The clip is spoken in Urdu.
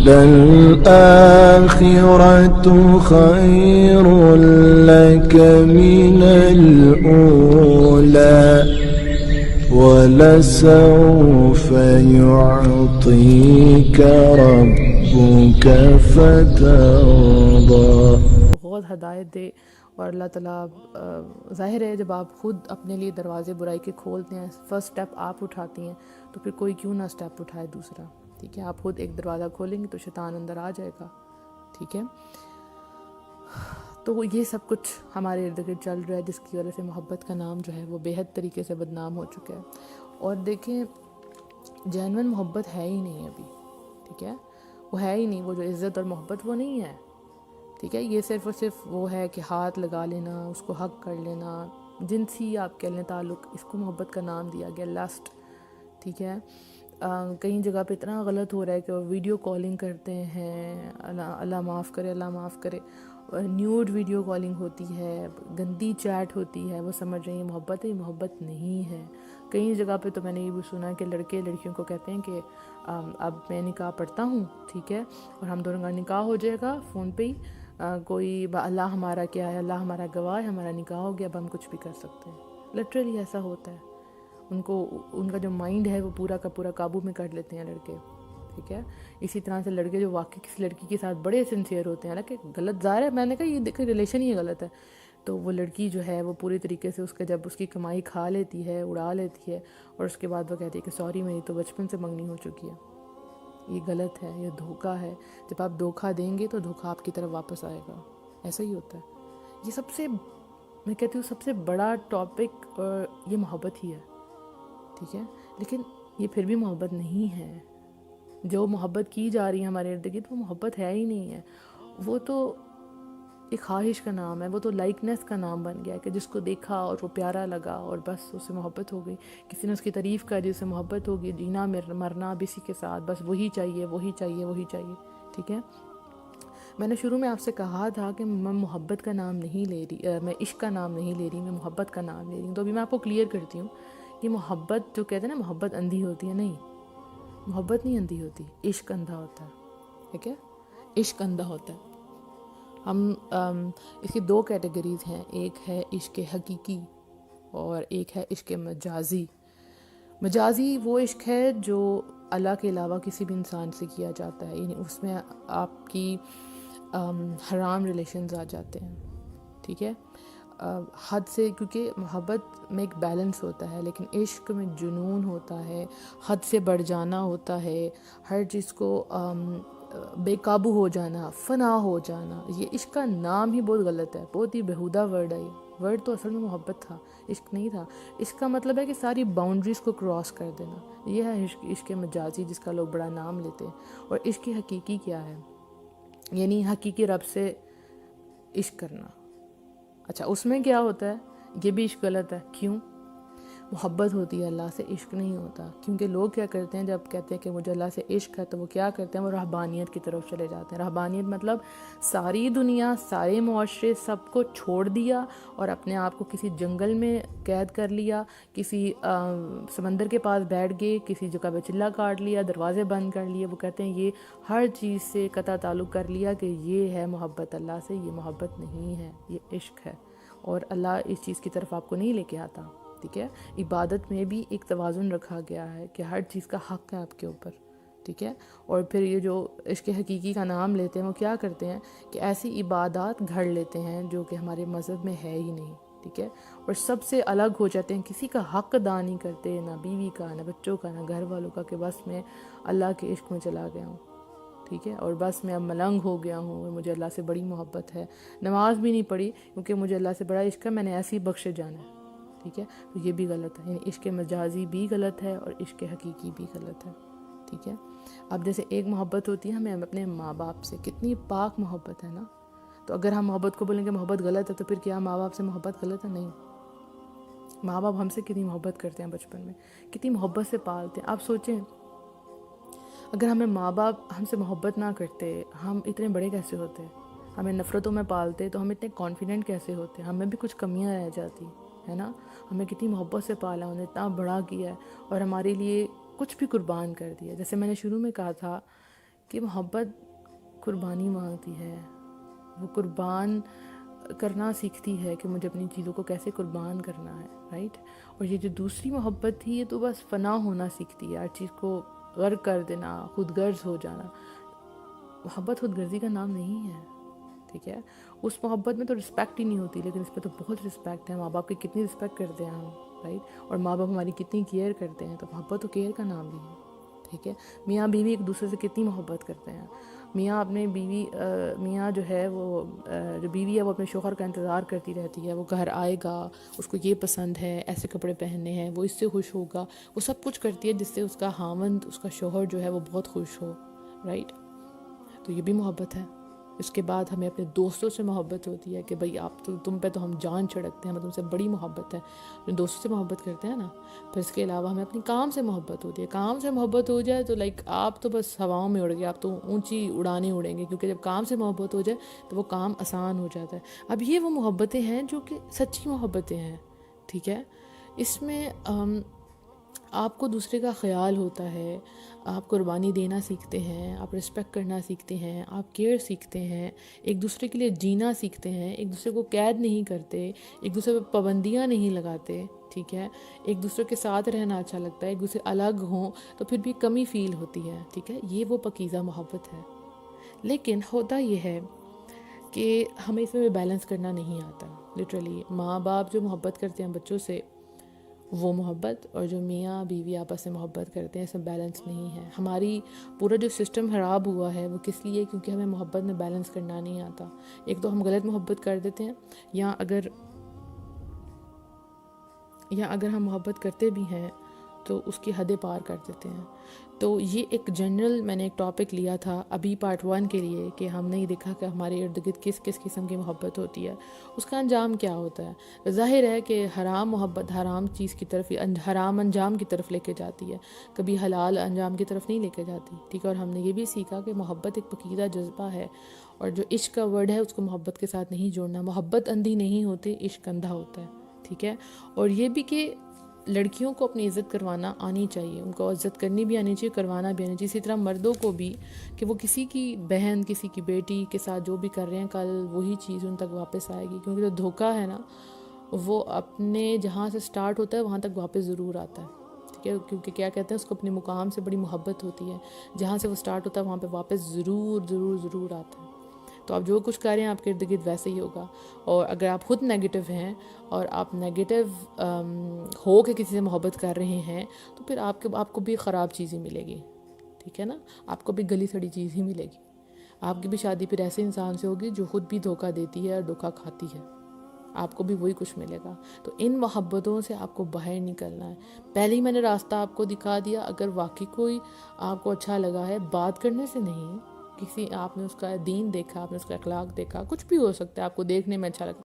للآخرة خير لك من الأولى ولسوف يعطيك ربك فترضى. بہت ہدایت دے. اور اللہ تعالیٰ ظاہر ہے جب آپ خود اپنے لیے دروازے برائی کے کھولتے ہیں، فرسٹ سٹیپ آپ اٹھاتی ہیں، تو پھر کوئی کیوں نہ سٹیپ اٹھائے دوسرا. ٹھیک ہے، آپ خود ایک دروازہ کھولیں گے تو شیطان اندر آ جائے گا. ٹھیک ہے، تو یہ سب کچھ ہمارے ارد گرد چل رہا ہے، جس کی وجہ سے محبت کا نام جو ہے وہ بے حد طریقے سے بدنام ہو چکا ہے. اور دیکھیں جینون محبت ہے ہی نہیں ابھی. ٹھیک ہے، وہ ہے ہی نہیں. وہ جو عزت اور محبت وہ نہیں ہے. ٹھیک ہے، یہ صرف اور صرف وہ ہے کہ ہاتھ لگا لینا، اس کو حق کر لینا، جنسی آپ کہہ لیں تعلق، اس کو محبت کا نام دیا گیا، لسٹ. ٹھیک ہے، کئی جگہ پہ اتنا غلط ہو رہا ہے کہ وہ ویڈیو کالنگ کرتے ہیں، اللہ معاف کرے، اللہ معاف کرے، نیوڈ ویڈیو کالنگ ہوتی ہے، گندی چیٹ ہوتی ہے، وہ سمجھ رہے ہیں محبت ہے. محبت نہیں ہے. کئی جگہ پہ تو میں نے یہ بھی سنا کہ لڑکے لڑکیوں کو کہتے ہیں کہ اب میں نکاح پڑھتا ہوں، ٹھیک ہے، اور ہم دونوں کا نکاح ہو جائے گا فون پہ ہی، کوئی اللہ ہمارا کیا ہے، اللہ ہمارا گواہ ہے، ہمارا نکاح ہو گیا، اب ہم کچھ بھی کر سکتے ہیں. لٹرلی ایسا ہوتا ہے. ان کا جو مائنڈ ہے وہ پورا کا پورا قابو میں کر لیتے ہیں لڑکے. ٹھیک ہے، اسی طرح سے لڑکے جو واقعی کسی لڑکی کے ساتھ بڑے سنسیئر ہوتے ہیں، حالانکہ غلط ظاہر ہے، میں نے کہا یہ دیکھیں ریلیشن ہی غلط ہے، تو وہ لڑکی جو ہے وہ پوری طریقے سے جب اس کی کمائی کھا لیتی ہے، اڑا لیتی ہے، اور اس کے بعد وہ کہتی ہے کہ سوری میری تو بچپن سے منگنی ہو چکی ہے. یہ غلط ہے، یہ دھوکہ ہے. جب آپ دھوکہ دیں گے تو دھوکہ آپ کی طرف واپس آئے گا. ایسا ہی ہوتا ہے. یہ سب سے، میں کہتی ہوں سب سے بڑا ٹاپک یہ محبت ہی ہے. ٹھیک ہے، لیکن یہ پھر بھی محبت نہیں ہے. جو محبت کی جا رہی ہے ہمارے ارد گرد وہ محبت ہے ہی نہیں ہے. وہ تو ایک خواہش کا نام ہے، وہ تو لائکنیس کا نام بن گیا ہے کہ جس کو دیکھا اور وہ پیارا لگا اور بس اس سے محبت ہو گئی. کسی نے اس کی تعریف کر دی، اس سے محبت ہو گئی، جینا مرنا اب اسی کے ساتھ، بس وہی چاہیے وہی چاہیے وہی چاہیے. ٹھیک ہے، میں نے شروع میں آپ سے کہا تھا کہ میں محبت کا نام نہیں لے رہی، میں عشق کا نام نہیں لے رہی، میں محبت کا نام لے رہی ہوں. تو ابھی میں آپ کو کلیئر کرتی ہوں کہ محبت جو کہتے ہیں نا محبت اندھی ہوتی ہے، نہیں، محبت نہیں اندھی ہوتی، عشق اندھا ہوتا ہے. ٹھیک ہے، عشق اندھا ہوتا ہے. ہم اس کی دو کیٹیگریز ہیں، ایک ہے عشق حقیقی اور ایک ہے عشق مجازی. مجازی وہ عشق ہے جو اللہ کے علاوہ کسی بھی انسان سے کیا جاتا ہے، یعنی اس میں آپ کی حرام ریلیشنز آ جاتے ہیں. ٹھیک ہے، حد سے، کیونکہ محبت میں ایک بیلنس ہوتا ہے، لیکن عشق میں جنون ہوتا ہے، حد سے بڑھ جانا ہوتا ہے، ہر چیز کو بے قابو ہو جانا، فنا ہو جانا. یہ عشق کا نام ہی بہت غلط ہے، بہت ہی بےہودہ ورڈ ہے. یہ ورڈ تو اصل میں محبت تھا، عشق نہیں تھا. عشق کا مطلب ہے کہ ساری باؤنڈریز کو کراس کر دینا. یہ ہے عشق مجازی، جس کا لوگ بڑا نام لیتے ہیں. اور عشق حقیقی کیا ہے؟ یعنی حقیقی رب سے عشق کرنا. اچھا، اس میں کیا ہوتا ہے؟ یہ بھی عشق غلط ہے. کیوں؟ محبت ہوتی ہے اللہ سے، عشق نہیں ہوتا. کیونکہ لوگ کیا کرتے ہیں جب کہتے ہیں کہ مجھے اللہ سے عشق ہے، تو وہ کیا کرتے ہیں؟ وہ رہبانیت کی طرف چلے جاتے ہیں. رہبانیت مطلب ساری دنیا، سارے معاشرے، سب کو چھوڑ دیا اور اپنے آپ کو کسی جنگل میں قید کر لیا، کسی سمندر کے پاس بیٹھ گئے، کسی جگہ پہ چلہ کاٹ لیا، دروازے بند کر لیے. وہ کہتے ہیں یہ ہر چیز سے قطع تعلق کر لیا کہ یہ ہے محبت اللہ سے. یہ محبت نہیں ہے، یہ عشق ہے. اور اللہ اس چیز کی طرف آپ کو نہیں لے کے آتا. ٹھیک ہے، عبادت میں بھی ایک توازن رکھا گیا ہے کہ ہر چیز کا حق ہے آپ کے اوپر. ٹھیک ہے، اور پھر یہ جو عشق حقیقی کا نام لیتے ہیں وہ کیا کرتے ہیں کہ ایسی عبادات گھڑ لیتے ہیں جو کہ ہمارے مذہب میں ہے ہی نہیں. ٹھیک ہے، اور سب سے الگ ہو جاتے ہیں، کسی کا حق ادا نہیں کرتے، نہ بیوی کا، نہ بچوں کا، نہ گھر والوں کا، کہ بس میں اللہ کے عشق میں چلا گیا ہوں. ٹھیک ہے، اور بس میں اب ملنگ ہو گیا ہوں اور مجھے اللہ سے بڑی محبت ہے. نماز بھی نہیں پڑھی کیونکہ مجھے اللہ سے بڑا عشق ہے، میں نے ایسے ہی بخشے جانا ہے. ٹھیک ہے، تو یہ بھی غلط ہے. یعنی عشق مجازی بھی غلط ہے اور عشق حقیقی بھی غلط ہے. ٹھیک ہے، اب جیسے ایک محبت ہوتی ہے ہمیں اپنے ماں باپ سے، کتنی پاک محبت ہے نا. تو اگر ہم محبت کو بولیں کہ محبت غلط ہے، تو پھر کیا ماں باپ سے محبت غلط ہے؟ نہیں. ماں باپ ہم سے کتنی محبت کرتے ہیں، بچپن میں کتنی محبت سے پالتے ہیں. آپ سوچیں اگر ہمیں ماں باپ ہم سے محبت نہ کرتے، ہم اتنے بڑے کیسے ہوتے؟ ہمیں نفرتوں میں پالتے تو ہم اتنے کانفیڈنٹ کیسے ہوتے؟ ہمیں بھی کچھ کمیاں رہ جاتی ہے نا. ہمیں کتنی محبت سے پالا، انہیں اتنا بڑا کیا ہے اور ہمارے لیے کچھ بھی قربان کر دیا. جیسے میں نے شروع میں کہا تھا کہ محبت قربانی مانگتی ہے، وہ قربان کرنا سیکھتی ہے کہ مجھے اپنی چیزوں کو کیسے قربان کرنا ہے، رائٹ. اور یہ جو دوسری محبت تھی، یہ تو بس فنا ہونا سیکھتی ہے، ہر چیز کو غرق کر دینا، خود غرض ہو جانا. محبت خود غرضی کا نام نہیں ہے، ٹھیک ہے. اس محبت میں تو رسپیکٹ ہی نہیں ہوتی، لیکن اس پہ تو بہت رسپیکٹ ہے. ماں باپ کی کتنی رسپیکٹ کرتے ہیں ہم، رائٹ. اور ماں باپ ہماری کتنی کیئر کرتے ہیں، تو محبت تو کیئر کا نام بھی ہے، ٹھیک ہے. میاں بیوی ایک دوسرے سے کتنی محبت کرتے ہیں. میاں جو ہے وہ جو بیوی ہے وہ اپنے شوہر کا انتظار کرتی رہتی ہے، وہ گھر آئے گا، اس کو یہ پسند ہے، ایسے کپڑے پہننے ہیں، وہ اس سے خوش ہوگا، وہ سب کچھ کرتی ہے جس سے اس کا خاوند، اس کا شوہر جو ہے وہ بہت خوش ہو، رائٹ. تو یہ بھی محبت ہے. اس کے بعد ہمیں اپنے دوستوں سے محبت ہوتی ہے کہ بھئی آپ تو، تم پہ تو ہم جان چھڑکتے ہیں، ہمیں تم سے بڑی محبت ہے. اپنے دوستوں سے محبت کرتے ہیں نا. پھر اس کے علاوہ ہمیں اپنی کام سے محبت ہوتی ہے. کام سے محبت ہو جائے تو آپ تو بس ہواؤں میں اڑ گئے، آپ تو اونچی اڑانے اڑیں گے، کیونکہ جب کام سے محبت ہو جائے تو وہ کام آسان ہو جاتا ہے. اب یہ وہ محبتیں ہیں جو کہ سچی محبتیں ہیں، ٹھیک ہے. اس میں آپ کو دوسرے کا خیال ہوتا ہے، آپ قربانی دینا سیکھتے ہیں، آپ رسپیکٹ کرنا سیکھتے ہیں، آپ کیئر سیکھتے ہیں، ایک دوسرے کے لیے جینا سیکھتے ہیں، ایک دوسرے کو قید نہیں کرتے، ایک دوسرے پہ پابندیاں نہیں لگاتے، ٹھیک ہے. ایک دوسرے کے ساتھ رہنا اچھا لگتا ہے. ایک دوسرے الگ ہوں تو پھر بھی کمی فیل ہوتی ہے، ٹھیک ہے. یہ وہ پاکیزہ محبت ہے. لیکن ہوتا یہ ہے کہ ہمیں اس میں بیلنس کرنا نہیں آتا. لٹرلی ماں باپ جو محبت کرتے ہیں بچوں سے، وہ محبت، اور جو میاں بیوی آپس میں محبت کرتے ہیں، اس میں بیلنس نہیں ہے. ہماری پورا جو سسٹم خراب ہوا ہے وہ کس لیے؟ کیونکہ ہمیں محبت میں بیلنس کرنا نہیں آتا. ایک تو ہم غلط محبت کر دیتے ہیں، یا اگر ہم محبت کرتے بھی ہیں تو اس کی حدیں پار کر دیتے ہیں. تو یہ ایک جنرل میں نے ایک ٹاپک لیا تھا ابھی پارٹ 1 کے لیے، کہ ہم نے یہ دیکھا کہ ہمارے ارد گرد کس کس قسم کی محبت ہوتی ہے، اس کا انجام کیا ہوتا ہے. ظاہر ہے کہ حرام محبت حرام چیز کی طرف، حرام انجام کی طرف لے کے جاتی ہے، کبھی حلال انجام کی طرف نہیں لے کے جاتی، ٹھیک ہے. اور ہم نے یہ بھی سیکھا کہ محبت ایک پاکیزہ جذبہ ہے، اور جو عشق کا ورڈ ہے اس کو محبت کے ساتھ نہیں جوڑنا. محبت اندھی نہیں ہوتی، عشق اندھا ہوتا ہے، ٹھیک ہے. اور یہ بھی کہ لڑکیوں کو اپنی عزت کروانا آنی چاہیے، ان کو عزت کرنی بھی آنی چاہیے، کروانا بھی آنی چاہیے. اسی طرح مردوں کو بھی، کہ وہ کسی کی بہن، کسی کی بیٹی کے ساتھ جو بھی کر رہے ہیں، کل وہی چیز ان تک واپس آئے گی. کیونکہ جو دھوکہ ہے نا، وہ اپنے جہاں سے سٹارٹ ہوتا ہے وہاں تک واپس ضرور آتا ہے، ٹھیک ہے. کیونکہ کیا کہتے ہیں، اس کو اپنے مقام سے بڑی محبت ہوتی ہے، جہاں سے وہ سٹارٹ ہوتا ہے وہاں پہ واپس ضرور ضرور ضرور آتا ہے. تو آپ جو کچھ کر رہے ہیں آپ کے ارد گرد ویسے ہی ہوگا. اور اگر آپ خود نیگیٹو ہیں اور آپ نیگیٹو ہو کے کسی سے محبت کر رہے ہیں، تو پھر آپ کو بھی خراب چیز ہی ملے گی، ٹھیک ہے نا. آپ کو بھی گلی سڑی چیز ہی ملے گی. آپ کی بھی شادی پھر ایسے انسان سے ہوگی جو خود بھی دھوکہ دیتی ہے اور دھوکہ کھاتی ہے، آپ کو بھی وہی کچھ ملے گا. تو ان محبتوں سے آپ کو باہر نکلنا ہے. پہلے ہی میں نے راستہ آپ کو دکھا دیا. اگر واقعی کوئی آپ کو اچھا لگا ہے، بات کرنے سے نہیں، آپ نے اس کا دین دیکھا، آپ نے اس کا اخلاق دیکھا، کچھ بھی ہو سکتا ہے، آپ کو دیکھنے میں اچھا لگتا ہے،